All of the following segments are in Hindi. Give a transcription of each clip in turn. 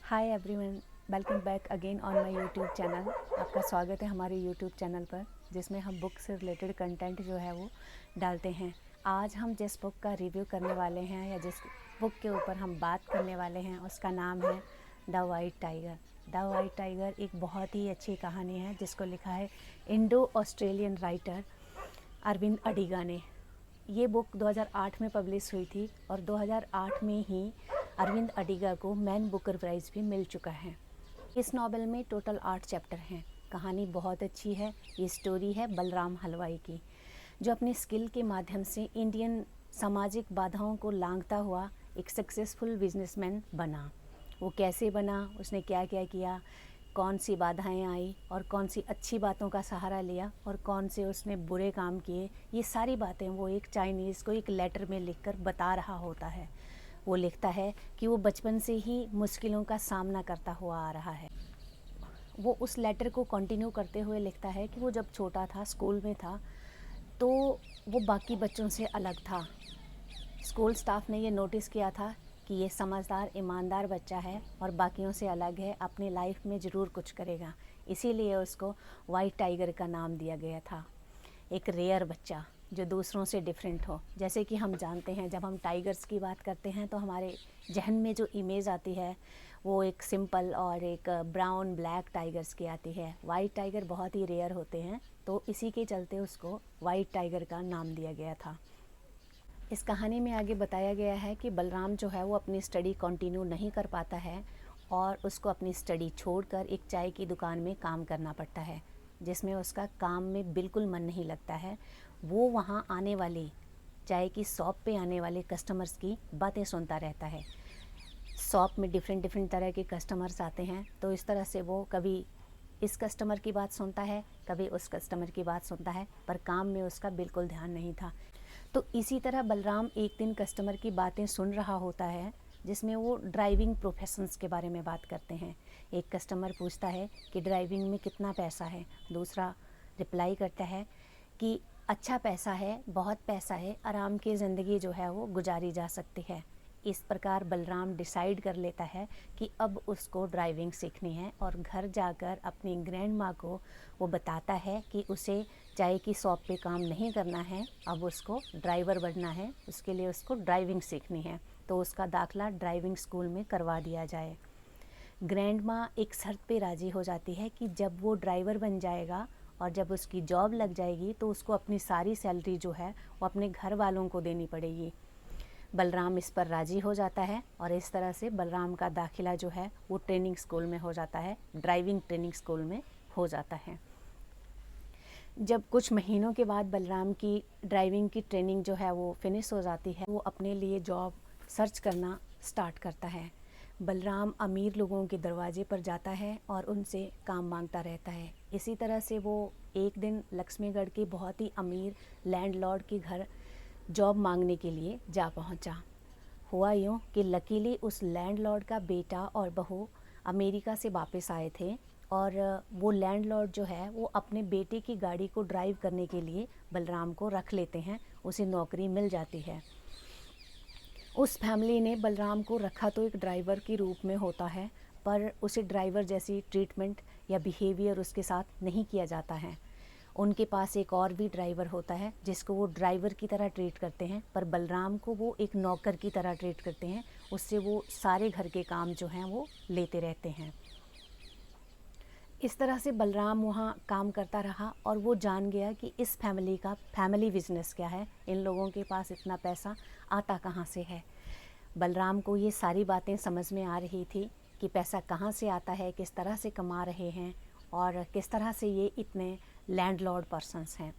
Hi everyone, welcome back again on my YouTube channel. आपका स्वागत है हमारे यूट्यूब चैनल पर, जिसमें हम बुक से रिलेटेड कंटेंट जो है वो डालते हैं। आज हम जिस बुक का रिव्यू करने वाले हैं या जिस बुक के ऊपर हम बात करने वाले हैं उसका नाम है The White Tiger. The White Tiger एक बहुत ही अच्छी कहानी है जिसको लिखा है Indo Australian writer Arvind Adiga ने। ये बुक 2008 में पब्लिश हुई थी और 2008 में ही अरविंद अडिगा को मैन बुकर प्राइज़ भी मिल चुका है। इस नावल में टोटल 8 चैप्टर हैं। कहानी बहुत अच्छी है। ये स्टोरी है बलराम हलवाई की, जो अपनी स्किल के माध्यम से इंडियन सामाजिक बाधाओं को लांघता हुआ एक सक्सेसफुल बिजनेसमैन बना। वो कैसे बना, उसने क्या क्या किया, कौन सी बाधाएं आई और कौन सी अच्छी बातों का सहारा लिया और कौन से उसने बुरे काम किए, ये सारी बातें वो एक चाइनीज़ को एक लेटर में लिखकर बता रहा होता है। वो लिखता है कि वो बचपन से ही मुश्किलों का सामना करता हुआ आ रहा है। वो उस लेटर को कंटिन्यू करते हुए लिखता है कि वो जब छोटा था, स्कूल में था, तो वो बाकी बच्चों से अलग था। स्कूल स्टाफ ने ये नोटिस किया था कि ये समझदार, ईमानदार बच्चा है और बाकियों से अलग है, अपनी लाइफ में ज़रूर कुछ करेगा। इसीलिए उसको वाइट टाइगर का नाम दिया गया था। एक रेयर बच्चा जो दूसरों से डिफरेंट हो। जैसे कि हम जानते हैं, जब हम टाइगर्स की बात करते हैं तो हमारे जहन में जो इमेज आती है वो एक सिंपल और एक ब्राउन ब्लैक टाइगर्स की आती है। वाइट टाइगर बहुत ही रेयर होते हैं, तो इसी के चलते उसको वाइट टाइगर का नाम दिया गया था। इस कहानी में आगे बताया गया है कि बलराम जो है वो अपनी स्टडी कंटिन्यू नहीं कर पाता है और उसको अपनी स्टडी छोड़कर एक चाय की दुकान में काम करना पड़ता है, जिसमें उसका काम में बिल्कुल मन नहीं लगता है। वो वहाँ आने वाले, चाय की शॉप पे आने वाले कस्टमर्स की बातें सुनता रहता है। शॉप में डिफरेंट डिफरेंट तरह के कस्टमर्स आते हैं, तो इस तरह से वो कभी इस कस्टमर की बात सुनता है, कभी उस कस्टमर की बात सुनता है, पर काम में उसका बिल्कुल ध्यान नहीं था। तो इसी तरह बलराम एक दिन कस्टमर की बातें सुन रहा होता है, जिसमें वो ड्राइविंग प्रोफेशंस के बारे में बात करते हैं। एक कस्टमर पूछता है कि ड्राइविंग में कितना पैसा है। दूसरा रिप्लाई करता है कि अच्छा पैसा है, बहुत पैसा है, आराम की ज़िंदगी जो है वो गुजारी जा सकती है। इस प्रकार बलराम डिसाइड कर लेता है कि अब उसको ड्राइविंग सीखनी है और घर जाकर अपनी ग्रैंड माँ को वो बताता है कि उसे चाय की शॉप पे काम नहीं करना है, अब उसको ड्राइवर बनना है, उसके लिए उसको ड्राइविंग सीखनी है। तो उसका दाखला ड्राइविंग स्कूल में करवा दिया जाए। ग्रैंड माँ एक शर्त पे राज़ी हो जाती है कि जब वो ड्राइवर बन जाएगा और जब उसकी जॉब लग जाएगी तो उसको अपनी सारी सैलरी जो है वो अपने घर वालों को देनी पड़ेगी। बलराम इस पर राज़ी हो जाता है और इस तरह से बलराम का दाखिला जो है वो ट्रेनिंग स्कूल में हो जाता है, ड्राइविंग ट्रेनिंग स्कूल में हो जाता है। जब कुछ महीनों के बाद बलराम की ड्राइविंग की ट्रेनिंग जो है वो फिनिश हो जाती है, वो अपने लिए जॉब सर्च करना स्टार्ट करता है। बलराम अमीर लोगों के दरवाजे पर जाता है और उनसे काम मांगता रहता है। इसी तरह से वो एक दिन लक्ष्मीगढ़ के बहुत ही अमीर लैंडलॉर्ड के घर जॉब मांगने के लिए जा पहुंचा। हुआ यूँ कि लकीली उस लैंडलॉर्ड का बेटा और बहू अमेरिका से वापस आए थे और वो लैंडलॉर्ड जो है वो अपने बेटे की गाड़ी को ड्राइव करने के लिए बलराम को रख लेते हैं, उसे नौकरी मिल जाती है। उस फैमिली ने बलराम को रखा तो एक ड्राइवर के रूप में होता है, पर उसे ड्राइवर जैसी ट्रीटमेंट या बिहेवियर उसके साथ नहीं किया जाता है। उनके पास एक और भी ड्राइवर होता है जिसको वो ड्राइवर की तरह ट्रीट करते हैं, पर बलराम को वो एक नौकर की तरह ट्रीट करते हैं। उससे वो सारे घर के काम जो हैं वो लेते रहते हैं। इस तरह से बलराम वहाँ काम करता रहा और वो जान गया कि इस फैमिली का फैमिली बिजनेस क्या है, इन लोगों के पास इतना पैसा आता कहाँ से है। बलराम को ये सारी बातें समझ में आ रही थी कि पैसा कहाँ से आता है, किस तरह से कमा रहे हैं और किस तरह से ये इतने लैंडलॉर्ड पर्सन्स हैं।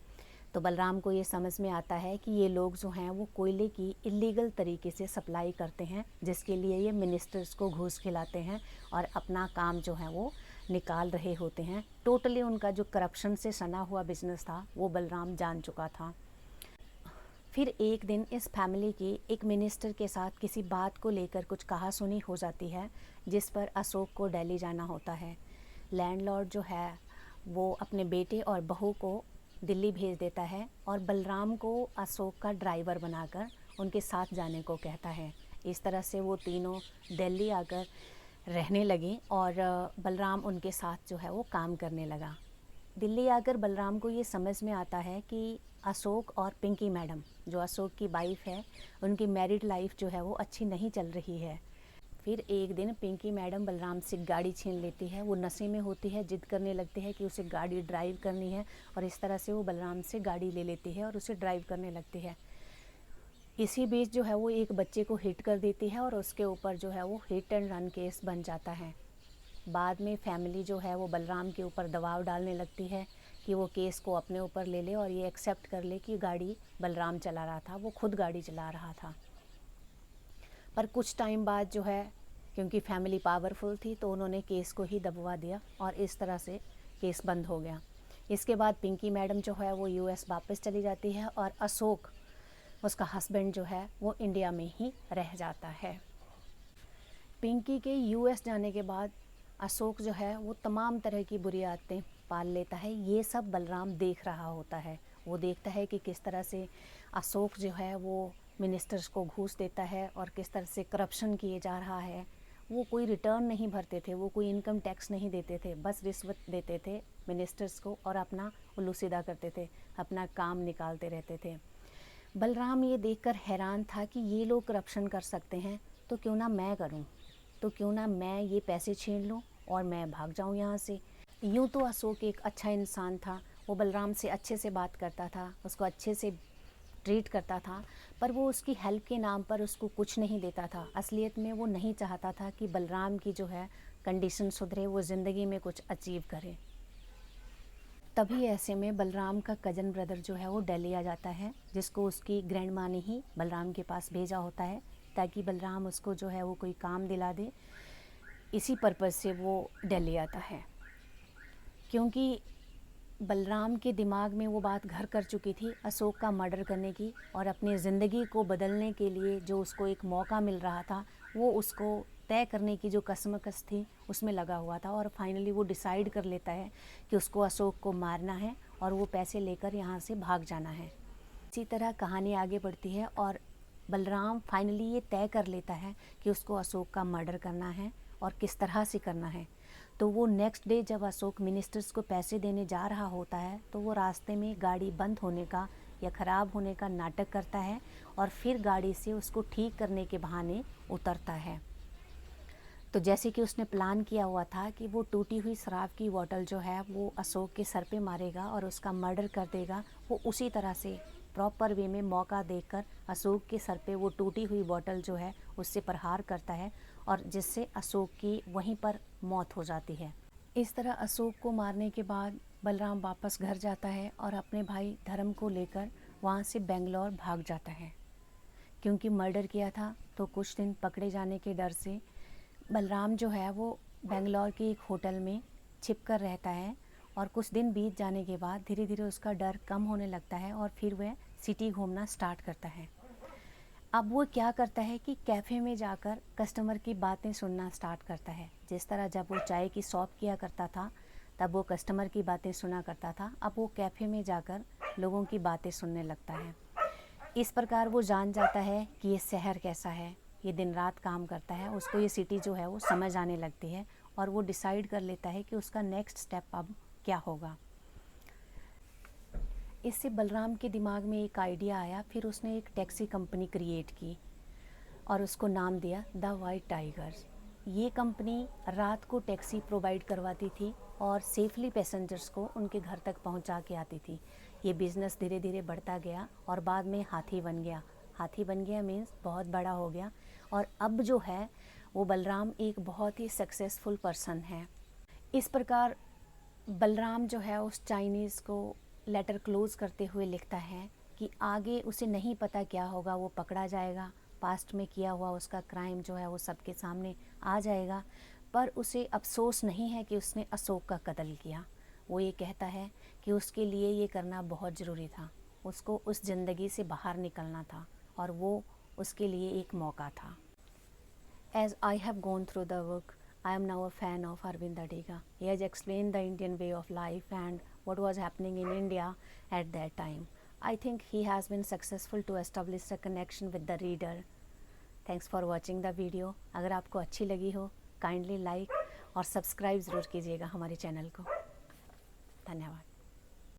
तो बलराम को ये समझ में आता है कि ये लोग जो हैं वो कोयले की इलीगल तरीके से सप्लाई करते हैं, जिसके लिए ये मिनिस्टर्स को घूस खिलाते हैं और अपना काम जो है वो निकाल रहे होते हैं। टोटली उनका जो करप्शन से सना हुआ बिजनेस था वो बलराम जान चुका था। फिर एक दिन इस फैमिली की एक मिनिस्टर के साथ किसी बात को लेकर कुछ कहासुनी हो जाती है, जिस पर अशोक को दिल्ली जाना होता है। लैंडलॉर्ड जो है वो अपने बेटे और बहू को दिल्ली भेज देता है और बलराम को अशोक का ड्राइवर बनाकर उनके साथ जाने को कहता है। इस तरह से वो तीनों दिल्ली आकर रहने लगे और बलराम उनके साथ जो है वो काम करने लगा। दिल्ली आकर बलराम को ये समझ में आता है कि अशोक और पिंकी मैडम, जो अशोक की वाइफ है, उनकी मैरिड लाइफ जो है वो अच्छी नहीं चल रही है। फिर एक दिन पिंकी मैडम बलराम से गाड़ी छीन लेती है। वो नशे में होती है, जिद करने लगती है कि उसे गाड़ी ड्राइव करनी है और इस तरह से वो बलराम से गाड़ी ले लेती है और उसे ड्राइव करने लगती है। इसी बीच जो है वो एक बच्चे को हिट कर देती है और उसके ऊपर जो है वो हिट एंड रन केस बन जाता है। बाद में फैमिली जो है वो बलराम के ऊपर दबाव डालने लगती है कि वो केस को अपने ऊपर ले ले और ये एक्सेप्ट कर ले कि गाड़ी बलराम चला रहा था, वो खुद गाड़ी चला रहा था। पर कुछ टाइम बाद जो है, क्योंकि फैमिली पावरफुल थी, तो उन्होंने केस को ही दबवा दिया और इस तरह से केस बंद हो गया। इसके बाद पिंकी मैडम जो है वो यूएस वापस चली जाती है और अशोक, उसका हस्बैंड जो है वो इंडिया में ही रह जाता है। पिंकी के यूएस जाने के बाद अशोक जो है वो तमाम तरह की बुरी आदतें पाल लेता है। ये सब बलराम देख रहा होता है। वो देखता है कि किस तरह से अशोक जो है वो मिनिस्टर्स को घूस देता है और किस तरह से करप्शन किए जा रहा है। वो कोई रिटर्न नहीं भरते थे, वो कोई इनकम टैक्स नहीं देते थे, बस रिश्वत देते थे मिनिस्टर्स को और अपना उल्लू सीधा करते थे, अपना काम निकालते रहते थे। बलराम ये देखकर हैरान था कि ये लोग करप्शन कर सकते हैं, तो क्यों ना मैं करूं, तो क्यों ना मैं ये पैसे छीन लूं और मैं भाग जाऊं यहाँ से। यूँ तो अशोक एक अच्छा इंसान था, वो बलराम से अच्छे से बात करता था, उसको अच्छे से ट्रीट करता था, पर वो उसकी हेल्प के नाम पर उसको कुछ नहीं देता था। असलियत में वो नहीं चाहता था कि बलराम की जो है कंडीशन सुधरे, वो ज़िंदगी में कुछ अचीव करे। तभी ऐसे में बलराम का कज़न ब्रदर जो है वो दिल्ली आ जाता है, जिसको उसकी ग्रैंड माँ ने ही बलराम के पास भेजा होता है ताकि बलराम उसको जो है वो कोई काम दिला दे। इसी पर्पज़ से वो दिल्ली आता है, क्योंकि बलराम के दिमाग में वो बात घर कर चुकी थी अशोक का मर्डर करने की, और अपनी ज़िंदगी को बदलने के लिए जो उसको एक मौका मिल रहा था वो उसको तय करने की जो कसमकस थी उसमें लगा हुआ था। और फाइनली वो डिसाइड कर लेता है कि उसको अशोक को मारना है और वो पैसे लेकर यहाँ से भाग जाना है। इसी तरह कहानी आगे बढ़ती है और बलराम फाइनली ये तय कर लेता है कि उसको अशोक का मर्डर करना है और किस तरह से करना है। तो वो नेक्स्ट डे जब अशोक मिनिस्टर्स को पैसे देने जा रहा होता है तो वो रास्ते में गाड़ी बंद होने का या ख़राब होने का नाटक करता है और फिर गाड़ी से उसको ठीक करने के बहाने उतरता है। तो जैसे कि उसने प्लान किया हुआ था कि वो टूटी हुई शराब की बोतल जो है वो अशोक के सर पे मारेगा और उसका मर्डर कर देगा, वो उसी तरह से प्रॉपर वे में मौका देकर अशोक के सर पे वो टूटी हुई बोतल जो है उससे प्रहार करता है और जिससे अशोक की वहीं पर मौत हो जाती है। इस तरह अशोक को मारने के बाद बलराम वापस घर जाता है और अपने भाई धर्म को लेकर वहाँ से बेंगलोर भाग जाता है। क्योंकि मर्डर किया था तो कुछ दिन पकड़े जाने के डर से बलराम जो है वो बेंगलोर के एक होटल में छिप कर रहता है और कुछ दिन बीत जाने के बाद धीरे धीरे उसका डर कम होने लगता है और फिर वह सिटी घूमना स्टार्ट करता है। अब वो क्या करता है कि कैफ़े में जाकर कस्टमर की बातें सुनना स्टार्ट करता है। जिस तरह जब वो चाय की शॉप किया करता था तब वो कस्टमर की बातें सुना करता था, अब वो कैफ़े में जाकर लोगों की बातें सुनने लगता है। इस प्रकार वो जान जाता है कि ये शहर कैसा है, ये दिन रात काम करता है, उसको ये सिटी जो है वो समझ आने लगती है और वो डिसाइड कर लेता है कि उसका नेक्स्ट स्टेप अब क्या होगा। इससे बलराम के दिमाग में एक आइडिया आया, फिर उसने एक टैक्सी कंपनी क्रिएट की और उसको नाम दिया द वाइट टाइगर्स। ये कंपनी रात को टैक्सी प्रोवाइड करवाती थी और सेफली पैसेंजर्स को उनके घर तक पहुंचा के आती थी। ये बिज़नेस धीरे धीरे बढ़ता गया और बाद में हाथी बन गया। हाथी बन गया मीन्स बहुत बड़ा हो गया और अब जो है वो बलराम एक बहुत ही सक्सेसफुल पर्सन है। इस प्रकार बलराम जो है उस चाइनीज़ को लेटर क्लोज़ करते हुए लिखता है कि आगे उसे नहीं पता क्या होगा, वो पकड़ा जाएगा, पास्ट में किया हुआ उसका क्राइम जो है वो सबके सामने आ जाएगा, पर उसे अफसोस नहीं है कि उसने अशोक का कत्ल किया। वो ये कहता है कि उसके लिए ये करना बहुत ज़रूरी था, उसको उस ज़िंदगी से बाहर निकलना था और वो उसके लिए एक मौका था। As I have gone through the work, I am now a fan of Arvind Adiga. He has explained the Indian way of life and what was happening in India at that time. I think he has been successful to establish a connection with the reader. Thanks for watching the video. अगर आपको अच्छी लगी हो काइंडली लाइक और सब्सक्राइब ज़रूर कीजिएगा हमारे चैनल को।